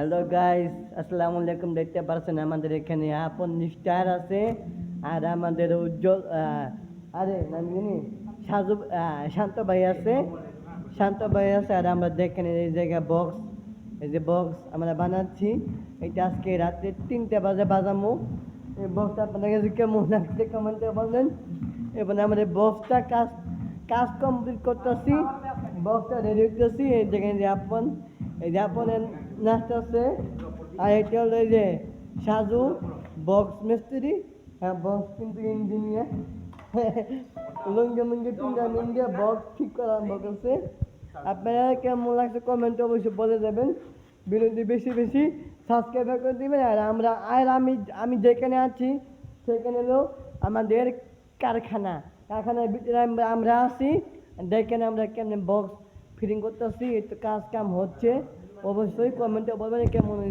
Hello guys, আসসালামু আলাইকুম। দেখতে পাচ্ছেন আমাদের এখানে আপন স্টার আছে আর আমাদের উজ্জ্বল আরে নাম জানি সাজু শান্ত ভাই আছে। শান্ত ভাই আছে আর আমরা দেখেন এই জায়গায় বক্স, এই যে বক্স আমরা বানাচ্ছি। এটা আজকে রাত্রে 3টে বাজে বাজামো। এই বক্সটা আপনাদের কাছে কেমন লাগছে কমেন্টে বলবেন। এবং আমাদের বক্সটা কাজ কাজ কমপ্লিট করতেছি, বক্সটা রেডি করতেছি। এই জায়গায় যে আপন, এই যে আপনের নাচতেছে। আর এটা হলো এই যে সাজু বক্স মিস্ত্রি। হ্যাঁ, বক্স কিন্তু ইঞ্জিনিয়ার। লুঙ্গি মুঙ্গি টুঙ্গা মুঙ্গি বক্স ঠিক করা আরম্ভ করছে। আপনারা কেমন লাগছে কমেন্টে অবশ্যই বলে দেবেন। ভিডিওটি বেশি বেশি সাবস্ক্রাইব করে দিবেন। আর আমি যেখানে আছি সেখানে হলো আমাদের কারখানার ভিতরে আমরা আছি। দেখেন আমরা কেমন বক্স ফিটিং করতেছি। একটু কাজ কাম হচ্ছে। অবশ্যই কমেন্টে বলবেন কেমন হয়েছে।